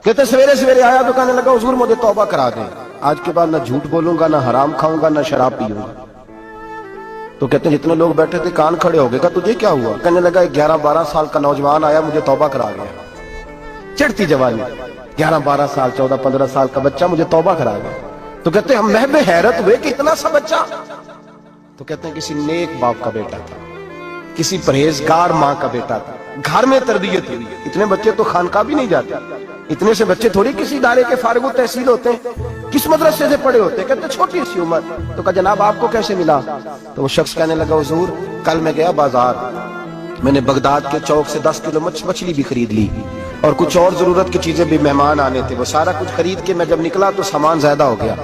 کہتے سویرے سویرے آیا تو کہنے لگا حضور مجھے توبہ کرا دیں، آج کے بعد نہ جھوٹ بولوں گا، نہ حرام کھاؤں گا، نہ شراب پیوں گا۔ تو کہتے ہیں جتنے لوگ بیٹھے تھے کان کھڑے ہو گئے، کہا تجھے کیا ہوا؟ کہنے لگا 11-12 سال کا نوجوان آیا مجھے توبہ کرا گیا، چڑھتی جوانی، 11-12 سال 14-15 سال کا بچہ مجھے توبہ کرا گیا۔ تو کہتے ہیں ہم محب حیرت ہوئے کہ اتنا سا بچہ؟ تو کہتے ہیں کسی نیک باپ کا بیٹا تھا، کسی پرہیزگار ماں کا بیٹا تھا، گھر میں تربیت ہوئی۔ اتنے بچے تو خانقاہ بھی نہیں جاتے، اتنے سے بچے تھوڑی کسی ادارے کے فارغ التحصیل ہوتے ہیں، کس مدرسے سے پڑھے ہوتے ہیں؟ کہتے چھوٹی سی عمر۔ تو کہا جناب آپ کو کیسے ملا؟ تو وہ شخص کہنے لگا حضور کل میں گیا بازار، میں نے بغداد کے چوک سے 10 کلو مچھلی بھی خرید لی اور کچھ اور ضرورت کی چیزیں بھی، مہمان آنے تھے، وہ سارا کچھ خرید کے میں جب نکلا تو سامان زیادہ ہو گیا۔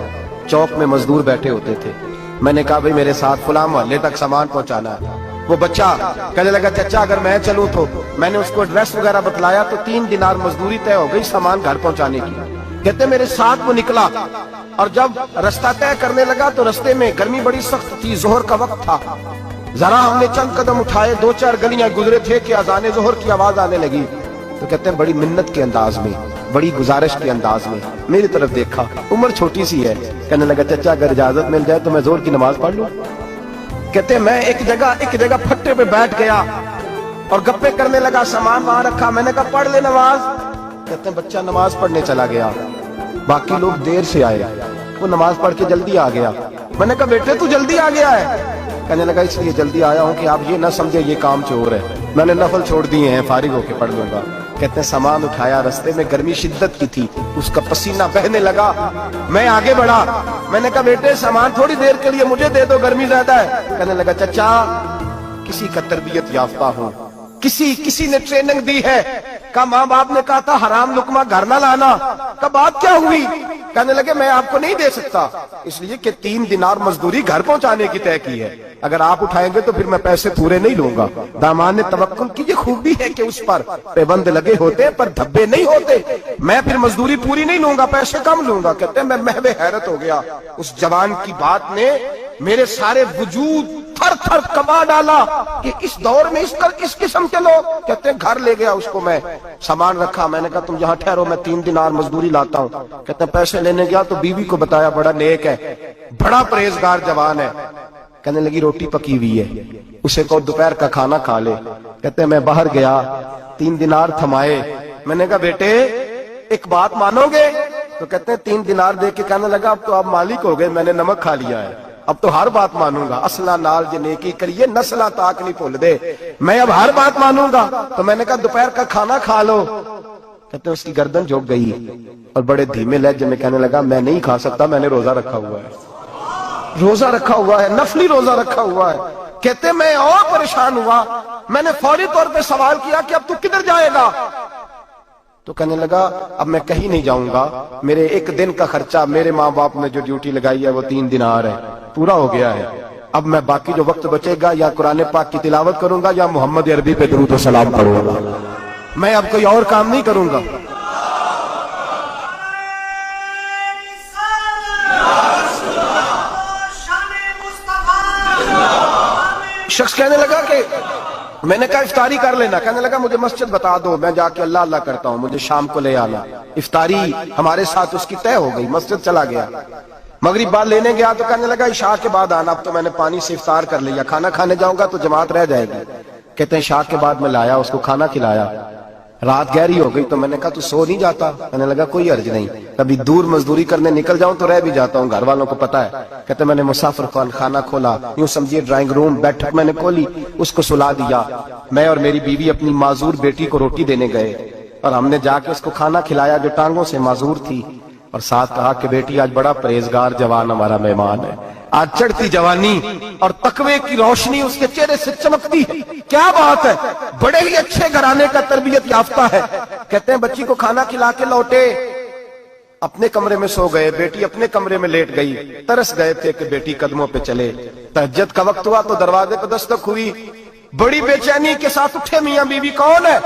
چوک میں مزدور بیٹھے ہوتے تھے، میں نے کہا بھئی میرے ساتھ فلاں محلے تک سامان پہنچانا ہے۔ وہ بچہ کہنے لگا چچا اگر میں چلوں تو، میں نے اس کو ایڈریس وغیرہ بتلایا تو 3 دینار مزدوری طے ہو گئی سامان گھر پہنچانے کی۔ کہتے میرے ساتھ وہ نکلا اور جب رستہ طے کرنے لگا تو رستے میں گرمی بڑی سخت تھی، ظہر کا وقت تھا، ذرا ہم نے چند قدم اٹھائے، 2-4 گلیاں گزرے تھے کہ اذان ظہر کی آواز آنے لگی۔ تو کہتے ہیں بڑی منت کے انداز میں، بڑی گزارش کے انداز میں میری طرف دیکھا، عمر چھوٹی سی ہے، کہنے لگا چچا اگر اجازت مل جائے تو میں ظہر کی نماز پڑھ لوں۔ کہتے ہیں میں ایک جگہ پھٹے پہ بیٹھ گیا اور گپے کرنے لگا، سامان وہاں رکھا، میں نے کہا پڑھ لے نماز۔ کہتے ہیں بچہ نماز پڑھنے چلا گیا، باقی لوگ دیر سے آئے، وہ نماز پڑھ کے جلدی آ گیا۔ میں نے کہا بیٹے تو جلدی آ گیا ہے؟ کہنے لگا اس لیے جلدی آیا ہوں کہ آپ یہ نہ سمجھے یہ کام چور ہے، میں نے نفل چھوڑ دیے ہیں، فارغ ہو کے پڑھ لوں گا۔ کہتے ہیں سامان اٹھایا، رستے میں گرمی شدت کی تھی، اس کا پسینہ بہنے لگا، میں آگے بڑھا، میں نے کہا بیٹے سامان تھوڑی دیر کے لیے مجھے دے دو، گرمی زیادہ ہے۔ کہنے لگا چچا کسی کا تربیت یافتہ ہوں، کسی نے ٹریننگ دی ہے، کہا ماں باپ نے کہا تھا حرام لقمہ گھر نہ لانا، کہا بات کیا ہوئی؟ کہنے لگے میں آپ کو نہیں دے سکتا، اس لیے کہ 3 دینار مزدوری گھر پہنچانے کی طے کی ہے، اگر آپ اٹھائیں گے تو پھر میں پیسے پورے نہیں لوں گا۔ دامان نے توکل کی یہ خوبی ہے کہ اس پر پابند لگے ہوتے پر دھبے نہیں ہوتے، میں پھر مزدوری پوری نہیں لوں گا، پیسے کم لوں گا۔ کہتے ہیں میں محو حیرت ہو گیا، اس جوان کی بات نے میرے سارے وجود تھر تھر کما ڈالا کہ اس دور میں اس قسم کے لوگ۔ کہتے ہیں گھر لے گیا اس کو، میں سامان رکھا، میں نے کہا تم یہاں ٹھہرو میں 3 دینار مزدوری لاتا ہوں۔ کہتے ہیں پیسے لینے گیا تو بیوی کو بتایا بڑا نیک ہے، بڑا پرہیزگار جوان ہے، کہنے لگی روٹی پکی ہوئی ہے، اسے کو دوپہر کا کھانا کھا لے۔ کہتے ہیں میں باہر گیا، 3 دینار تھمائے، میں نے کہا بیٹے ایک بات مانو گے؟ تو کہتے ہیں 3 دینار دے کے کہنے لگا اب تو آپ مالک ہو گئے، میں نے نمک کھا لیا ہے، اب تو ہر بات مانوں گا، اصلہ نال جے نیکی کریے نسلہ تاک نہیں بھول دے، میں اب ہر بات مانوں گا۔ تو میں نے کہا دوپہر کا کھانا کھا لو۔ کہتے ہیں اس کی گردن جھک گئی اور بڑے دھیمے لہجے میں کہنے لگا میں نہیں کھا سکتا، میں نے روزہ رکھا ہوا ہے، روزہ رکھا ہوا ہے، نفلی روزہ رکھا ہوا ہے۔ کہتے میں اور پریشان ہوا، میں نے فوری طور پہ سوال کیا کہ اب تو کدھر جائے گا؟ تو کہنے لگا اب میں کہیں نہیں جاؤں گا، میرے 1 دن کا خرچہ میرے ماں باپ نے جو ڈیوٹی لگائی ہے وہ 3 دینار ہے، پورا ہو گیا ہے، اب میں باقی جو وقت بچے گا یا قرآن پاک کی تلاوت کروں گا یا محمد عربی پہ درود و سلام پڑھوں گا، میں اب کوئی اور کام نہیں کروں گا۔ شخص کہنے لگا کہ میں نے کہا افطاری کر لینا، کہنے لگا مجھے مسجد بتا دو، میں جا کے اللہ اللہ کرتا ہوں، مجھے شام کو لے آنا۔ افطاری ہمارے ساتھ اس کی طے ہو گئی، مسجد چلا گیا، مغرب بعد لینے گیا تو کہنے لگا عشاء کے بعد آنا، اب تو میں نے پانی سے افطار کر لیا، کھانا کھانے جاؤں گا تو جماعت رہ جائے گی۔ کہتے ہیں عشاء کے بعد میں لایا، اس کو کھانا کھلایا، رات گہری ہو گئی تو میں نے کہا تو سو نہیں جاتا؟ کہنے لگا کوئی حرج نہیں، کبھی دور مزدوری کرنے نکل جاؤں تو رہ بھی جاتا ہوں، گھر والوں کو پتا ہے۔ کہتے میں نے مسافر خانہ کھولا، یوں سمجھیے ڈرائنگ روم، بیٹھک میں نے کھولی، اس کو سلا دیا، میں اور میری بیوی اپنی معذور بیٹی کو روٹی دینے گئے اور ہم نے جا کے اس کو کھانا کھلایا جو ٹانگوں سے معذور تھی، اور ساتھ کہا کہ بیٹی آج بڑا پرہیزگار جوان ہمارا مہمان ہے، آج چڑھتی جوانی اور تقوی کی روشنی اس کے چہرے سے چمکتی ہے، کیا بات ہے، بڑے ہی اچھے گھرانے کا تربیت یافتہ ہے۔ کہتے ہیں بچی کو کھانا کھلا کے لوٹے، اپنے کمرے میں سو گئے، بیٹی اپنے کمرے میں لیٹ گئی، ترس گئے تھے کہ بیٹی قدموں پہ چلے۔ تہجد کا وقت ہوا تو دروازے پہ دستک ہوئی، بڑی بے چینی کے ساتھ اٹھے میاں بیوی، کون ہے؟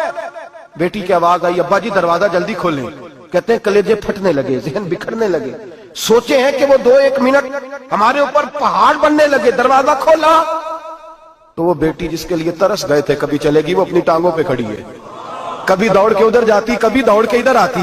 بیٹی کی آواز آئی ابا جی دروازہ جلدی کھولیں۔ کہتے ہیں کلیجے پھٹنے لگے، ذہن بکھرنے لگے، سوچے ہیں کہ وہ 2-1 منٹ ہمارے اوپر پہاڑ بننے لگے، دروازہ کھولا تو وہ بیٹی جس کے لیے ترس گئے تھے کبھی چلے گی، وہ اپنی ٹانگوں پہ کھڑی ہے، کبھی دوڑ کے ادھر جاتی، کبھی دوڑ کے ادھر آتی،